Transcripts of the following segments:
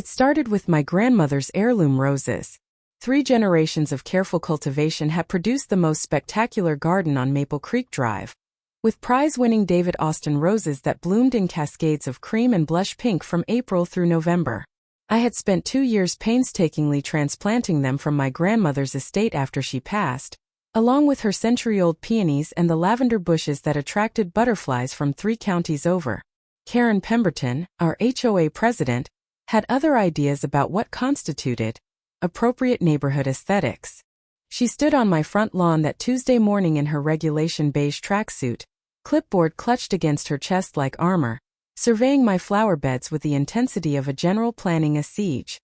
It started with my grandmother's heirloom roses. 3 generations of careful cultivation had produced the most spectacular garden on Maple Creek Drive, with prize-winning David Austin roses that bloomed in cascades of cream and blush pink from April through November. I had spent 2 years painstakingly transplanting them from my grandmother's estate after she passed, along with her century-old peonies and the lavender bushes that attracted butterflies from 3 counties over. Karen Pemberton, our H.O.A. president, had other ideas about what constituted appropriate neighborhood aesthetics. She stood on my front lawn that Tuesday morning in her regulation beige tracksuit, clipboard clutched against her chest like armor, surveying my flower beds with the intensity of a general planning a siege.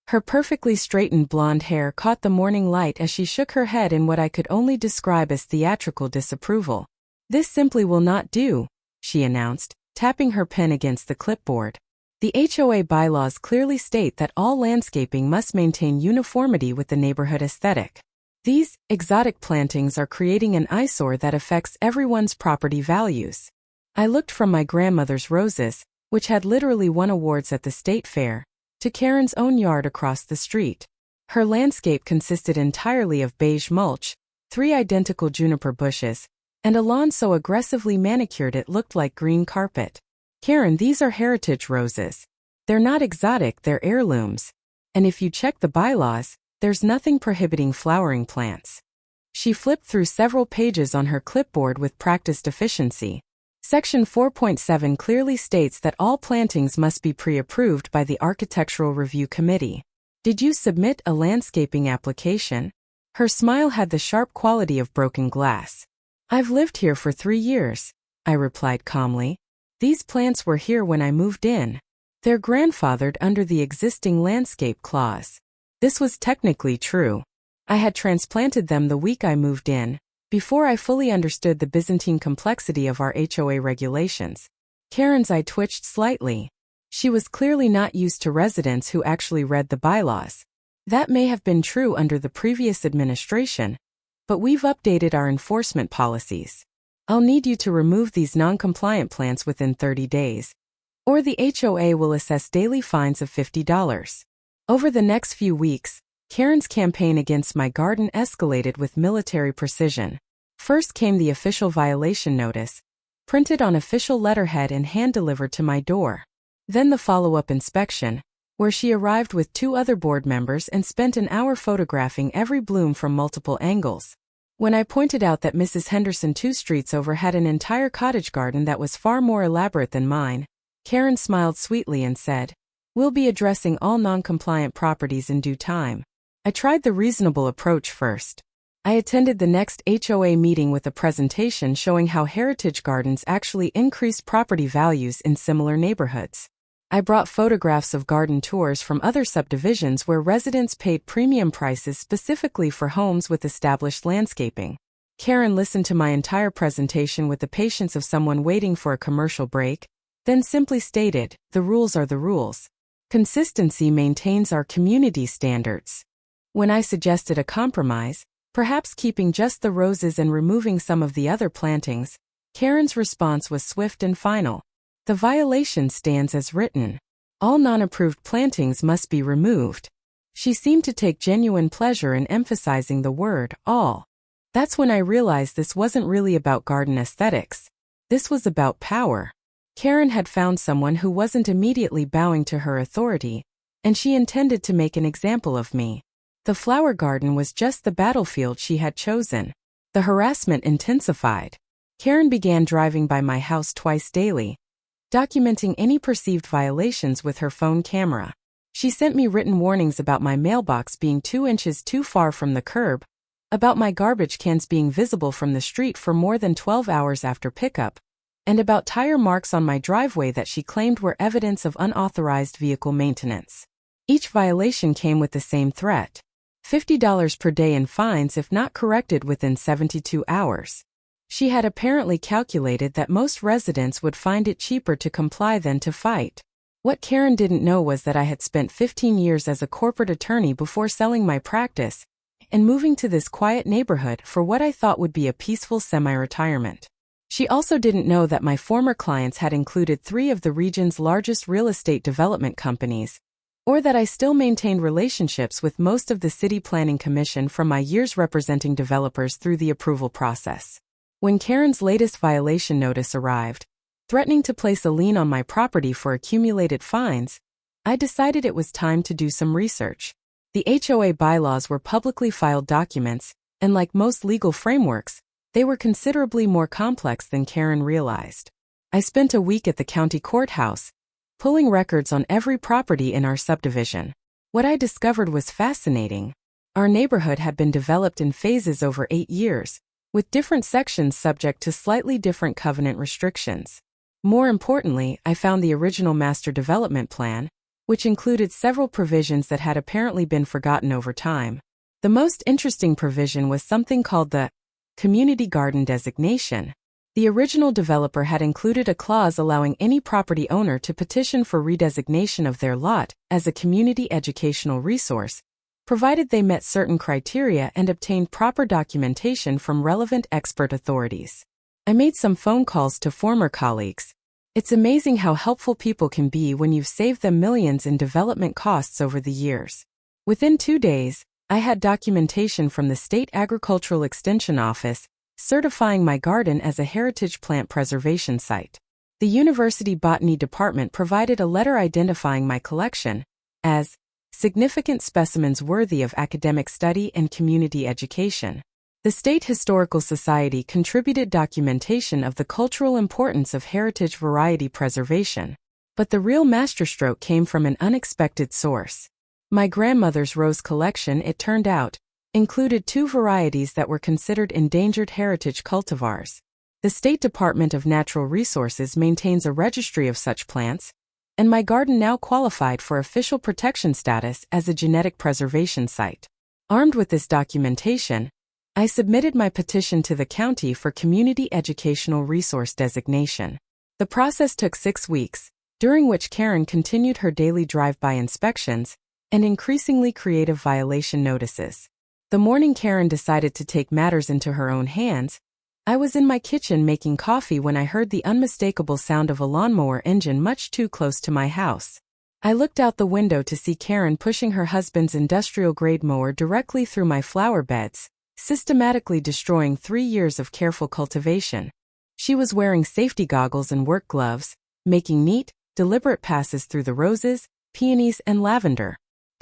Her perfectly straightened blonde hair caught the morning light as she shook her head in what I could only describe as theatrical disapproval. "This simply will not do," she announced, tapping her pen against the clipboard. The HOA bylaws clearly state that all landscaping must maintain uniformity with the neighborhood aesthetic. These exotic plantings are creating an eyesore that affects everyone's property values. I looked from my grandmother's roses, which had literally won awards at the state fair, to Karen's own yard across the street. Her landscape consisted entirely of beige mulch, 3 identical juniper bushes, and a lawn so aggressively manicured it looked like green carpet. "Karen, these are heritage roses. They're not exotic, they're heirlooms. And if you check the bylaws, there's nothing prohibiting flowering plants." She flipped through several pages on her clipboard with practiced efficiency. Section 4.7 clearly states that all plantings must be pre-approved by the Architectural Review Committee. "Did you submit a landscaping application?" Her smile had the sharp quality of broken glass. "I've lived here for 3 years," I replied calmly. "These plants were here when I moved in. They're grandfathered under the existing landscape clause." This was technically true. I had transplanted them the week I moved in, before I fully understood the Byzantine complexity of our HOA regulations. Karen's eye twitched slightly. She was clearly not used to residents who actually read the bylaws. That may have been true under the previous administration, but we've updated our enforcement policies. "I'll need you to remove these non-compliant plants within 30 days, or the HOA will assess daily fines of $50. Over the next few weeks, Karen's campaign against my garden escalated with military precision. First came the official violation notice, printed on official letterhead and hand-delivered to my door. Then the follow-up inspection, where she arrived with 2 other board members and spent an hour photographing every bloom from multiple angles. When I pointed out that Mrs. Henderson 2 streets over had an entire cottage garden that was far more elaborate than mine, Karen smiled sweetly and said, "We'll be addressing all non-compliant properties in due time." I tried the reasonable approach first. I attended the next HOA meeting with a presentation showing how heritage gardens actually increased property values in similar neighborhoods. I brought photographs of garden tours from other subdivisions where residents paid premium prices specifically for homes with established landscaping. Karen listened to my entire presentation with the patience of someone waiting for a commercial break, then simply stated, "The rules are the rules. Consistency maintains our community standards." When I suggested a compromise, perhaps keeping just the roses and removing some of the other plantings, Karen's response was swift and final. "The violation stands as written. All non-approved plantings must be removed." She seemed to take genuine pleasure in emphasizing the word all. That's when I realized this wasn't really about garden aesthetics. This was about power. Karen had found someone who wasn't immediately bowing to her authority, and she intended to make an example of me. The flower garden was just the battlefield she had chosen. The harassment intensified. Karen began driving by my house twice daily, documenting any perceived violations with her phone camera. She sent me written warnings about my mailbox being 2 inches too far from the curb, about my garbage cans being visible from the street for more than 12 hours after pickup, and about tire marks on my driveway that she claimed were evidence of unauthorized vehicle maintenance. Each violation came with the same threat: $50 per day in fines if not corrected within 72 hours. She had apparently calculated that most residents would find it cheaper to comply than to fight. What Karen didn't know was that I had spent 15 years as a corporate attorney before selling my practice and moving to this quiet neighborhood for what I thought would be a peaceful semi-retirement. She also didn't know that my former clients had included 3 of the region's largest real estate development companies, or that I still maintained relationships with most of the City Planning Commission from my years representing developers through the approval process. When Karen's latest violation notice arrived, threatening to place a lien on my property for accumulated fines, I decided it was time to do some research. The H.O.A. bylaws were publicly filed documents, and like most legal frameworks, they were considerably more complex than Karen realized. I spent a week at the county courthouse, pulling records on every property in our subdivision. What I discovered was fascinating. Our neighborhood had been developed in phases over 8 years, with different sections subject to slightly different covenant restrictions. More importantly, I found the original master development plan, which included several provisions that had apparently been forgotten over time. The most interesting provision was something called the community garden designation. The original developer had included a clause allowing any property owner to petition for redesignation of their lot as a community educational resource, provided they met certain criteria and obtained proper documentation from relevant expert authorities. I made some phone calls to former colleagues. It's amazing how helpful people can be when you've saved them millions in development costs over the years. Within 2 days, I had documentation from the State Agricultural Extension Office certifying my garden as a heritage plant preservation site. The University Botany Department provided a letter identifying my collection as significant specimens worthy of academic study and community education. The State Historical Society contributed documentation of the cultural importance of heritage variety preservation. But the real masterstroke came from an unexpected source. My grandmother's rose collection, it turned out, included 2 varieties that were considered endangered heritage cultivars. The State Department of Natural Resources maintains a registry of such plants, and my garden now qualified for official protection status as a genetic preservation site. Armed with this documentation, I submitted my petition to the county for community educational resource designation. The process took 6 weeks, during which Karen continued her daily drive-by inspections and increasingly creative violation notices. The morning Karen decided to take matters into her own hands, I was in my kitchen making coffee when I heard the unmistakable sound of a lawnmower engine much too close to my house. I looked out the window to see Karen pushing her husband's industrial-grade mower directly through my flower beds, systematically destroying 3 years of careful cultivation. She was wearing safety goggles and work gloves, making neat, deliberate passes through the roses, peonies, and lavender.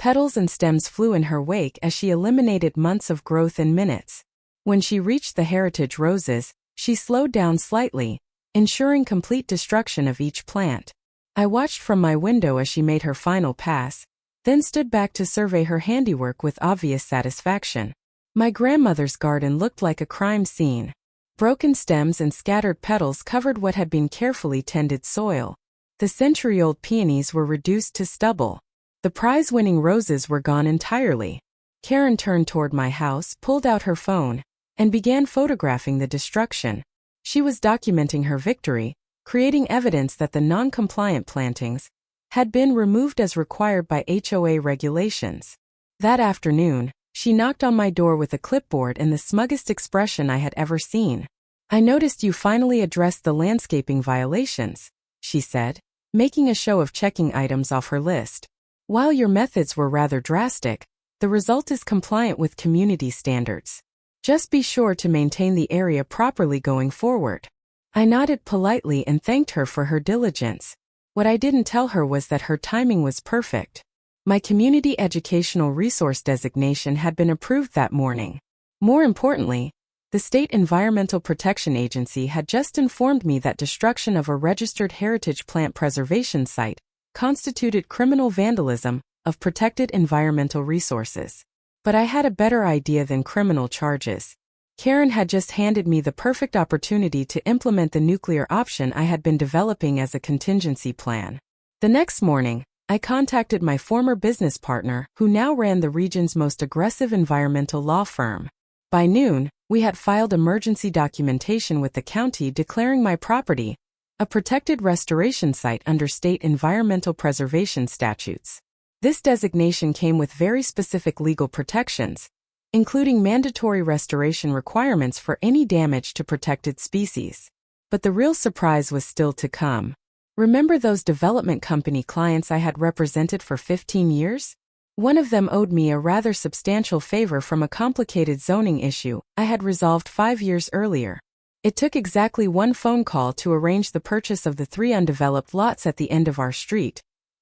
Petals and stems flew in her wake as she eliminated months of growth in minutes. When she reached the heritage roses, she slowed down slightly, ensuring complete destruction of each plant. I watched from my window as she made her final pass, then stood back to survey her handiwork with obvious satisfaction. My grandmother's garden looked like a crime scene. Broken stems and scattered petals covered what had been carefully tended soil. The century-old peonies were reduced to stubble. The prize-winning roses were gone entirely. Karen turned toward my house, pulled out her phone, and began photographing the destruction. She was documenting her victory, creating evidence that the non-compliant plantings had been removed as required by H.O.A. regulations. That afternoon, she knocked on my door with a clipboard and the smuggest expression I had ever seen. "I noticed you finally addressed the landscaping violations," she said, making a show of checking items off her list. "While your methods were rather drastic, the result is compliant with community standards. Just be sure to maintain the area properly going forward." I nodded politely and thanked her for her diligence. What I didn't tell her was that her timing was perfect. My community educational resource designation had been approved that morning. More importantly, the State Environmental Protection Agency had just informed me that destruction of a registered heritage plant preservation site constituted criminal vandalism of protected environmental resources. But I had a better idea than criminal charges. Karen had just handed me the perfect opportunity to implement the nuclear option I had been developing as a contingency plan. The next morning, I contacted my former business partner, who now ran the region's most aggressive environmental law firm. By noon, we had filed emergency documentation with the county declaring my property a protected restoration site under state environmental preservation statutes. This designation came with very specific legal protections, including mandatory restoration requirements for any damage to protected species. But the real surprise was still to come. Remember those development company clients I had represented for 15 years? One of them owed me a rather substantial favor from a complicated zoning issue I had resolved 5 years earlier. It took exactly one phone call to arrange the purchase of the 3 undeveloped lots at the end of our street.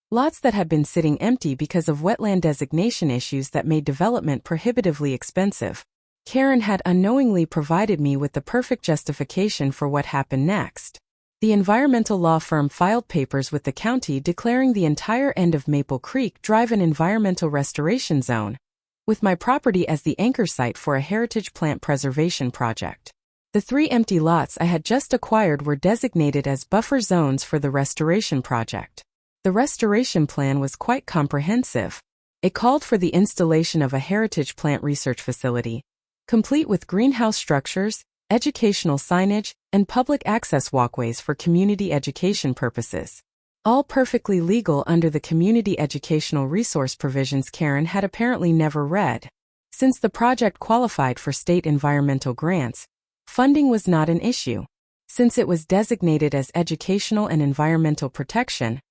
Lots that had been sitting empty because of wetland designation issues that made development prohibitively expensive. Karen had unknowingly provided me with the perfect justification for what happened next. The environmental law firm filed papers with the county declaring the entire end of Maple Creek Drive an environmental restoration zone, with my property as the anchor site for a heritage plant preservation project. The 3 empty lots I had just acquired were designated as buffer zones for the restoration project. The restoration plan was quite comprehensive. It called for the installation of a heritage plant research facility, complete with greenhouse structures, educational signage, and public access walkways for community education purposes. All perfectly legal under the community educational resource provisions Karen had apparently never read. Since the project qualified for state environmental grants, funding was not an issue. Since it was designated as educational and environmental protection,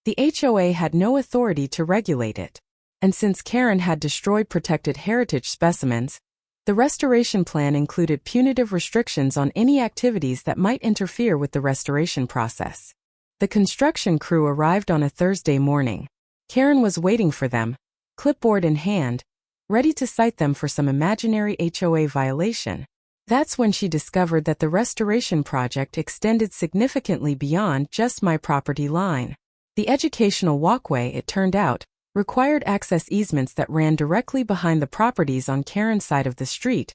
the H.O.A. had no authority to regulate it. And since Karen had destroyed protected heritage specimens, the restoration plan included punitive restrictions on any activities that might interfere with the restoration process. The construction crew arrived on a Thursday morning. Karen was waiting for them, clipboard in hand, ready to cite them for some imaginary H.O.A. violation. That's when she discovered that the restoration project extended significantly beyond just my property line. The educational walkway, it turned out, required access easements that ran directly behind the properties on Karen's side of the street,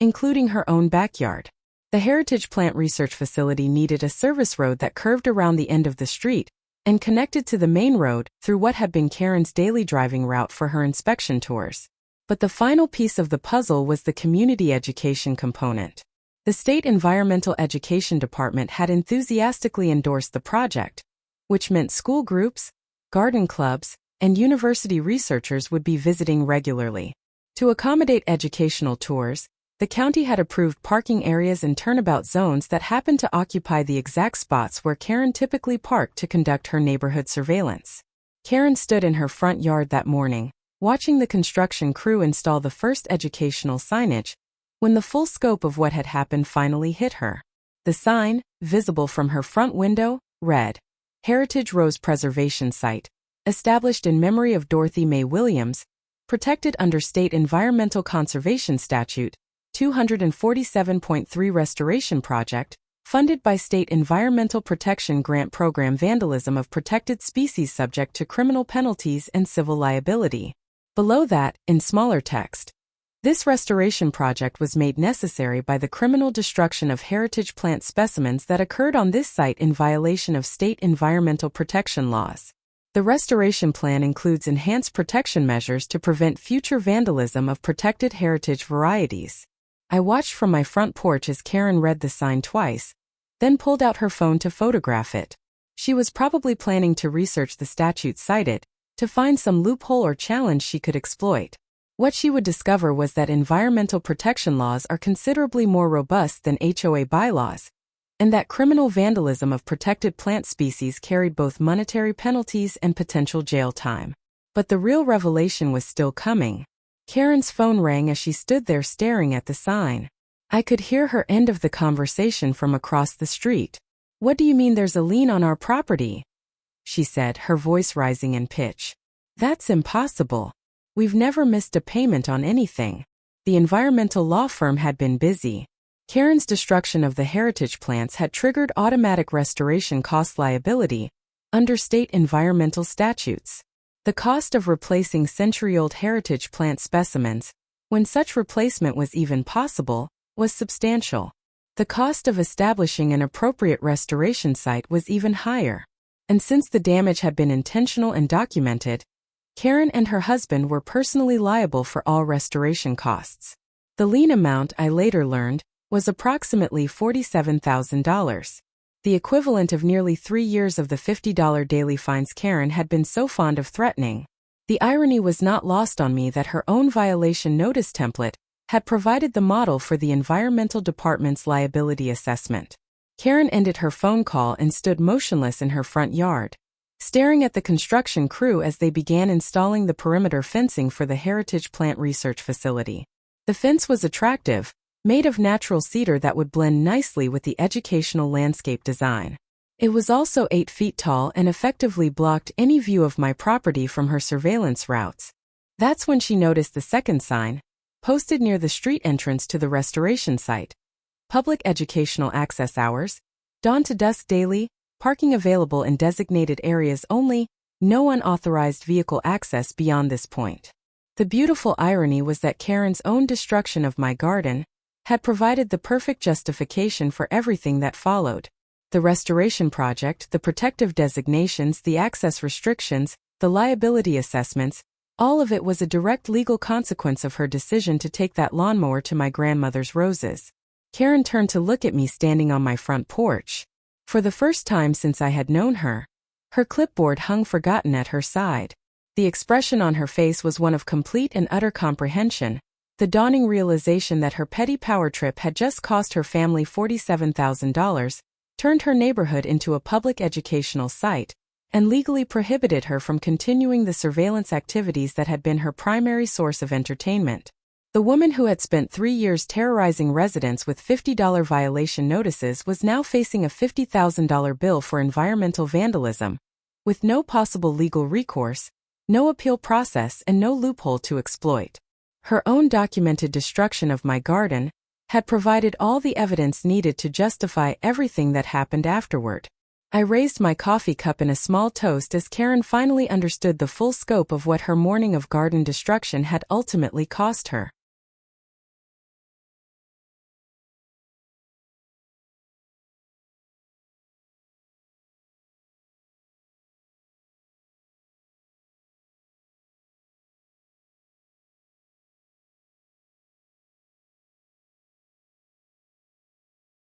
including her own backyard. The Heritage Plant Research Facility needed a service road that curved around the end of the street and connected to the main road through what had been Karen's daily driving route for her inspection tours. But the final piece of the puzzle was the community education component. The State Environmental Education Department had enthusiastically endorsed the project, which meant school groups, garden clubs, and university researchers would be visiting regularly. To accommodate educational tours, the county had approved parking areas and turnabout zones that happened to occupy the exact spots where Karen typically parked to conduct her neighborhood surveillance. Karen stood in her front yard that morning, watching the construction crew install the first educational signage, when the full scope of what had happened finally hit her. The sign, visible from her front window, read, "Heritage Rose Preservation Site, established in memory of Dorothy Mae Williams, protected under State Environmental Conservation Statute, 247.3 Restoration Project, funded by State Environmental Protection Grant Program Vandalism of Protected Species subject to criminal penalties and civil liability." Below that, in smaller text, "This restoration project was made necessary by the criminal destruction of heritage plant specimens that occurred on this site in violation of state environmental protection laws. The restoration plan includes enhanced protection measures to prevent future vandalism of protected heritage varieties." I watched from my front porch as Karen read the sign twice, then pulled out her phone to photograph it. She was probably planning to research the statute cited, to find some loophole or challenge she could exploit. What she would discover was that environmental protection laws are considerably more robust than HOA bylaws, and that criminal vandalism of protected plant species carried both monetary penalties and potential jail time. But the real revelation was still coming. Karen's phone rang as she stood there staring at the sign. I could hear her end of the conversation from across the street. "What do you mean there's a lien on our property?" she said, her voice rising in pitch. "That's impossible. We've never missed a payment on anything." The environmental law firm had been busy. Karen's destruction of the heritage plants had triggered automatic restoration cost liability under state environmental statutes. The cost of replacing century-old heritage plant specimens, when such replacement was even possible, was substantial. The cost of establishing an appropriate restoration site was even higher. And since the damage had been intentional and documented, Karen and her husband were personally liable for all restoration costs. The lien amount, I later learned, was approximately $47,000. The equivalent of nearly 3 years of the $50 daily fines Karen had been so fond of threatening. The irony was not lost on me that her own violation notice template had provided the model for the Environmental Department's liability assessment. Karen ended her phone call and stood motionless in her front yard, staring at the construction crew as they began installing the perimeter fencing for the Heritage Plant Research Facility. The fence was attractive, made of natural cedar that would blend nicely with the educational landscape design. It was also 8 feet tall and effectively blocked any view of my property from her surveillance routes. That's when she noticed the second sign, posted near the street entrance to the restoration site. Public educational access hours, dawn to dusk daily, parking available in designated areas only, no unauthorized vehicle access beyond this point. The beautiful irony was that Karen's own destruction of my garden had provided the perfect justification for everything that followed. The restoration project, the protective designations, the access restrictions, the liability assessments, all of it was a direct legal consequence of her decision to take that lawnmower to my grandmother's roses. Karen turned to look at me standing on my front porch. For the first time since I had known her, her clipboard hung forgotten at her side. The expression on her face was one of complete and utter comprehension, the dawning realization that her petty power trip had just cost her family $47,000, turned her neighborhood into a public educational site, and legally prohibited her from continuing the surveillance activities that had been her primary source of entertainment. The woman who had spent 3 years terrorizing residents with $50 violation notices was now facing a $50,000 bill for environmental vandalism, with no possible legal recourse, no appeal process, and no loophole to exploit. Her own documented destruction of my garden had provided all the evidence needed to justify everything that happened afterward. I raised my coffee cup in a small toast as Karen finally understood the full scope of what her morning of garden destruction had ultimately cost her.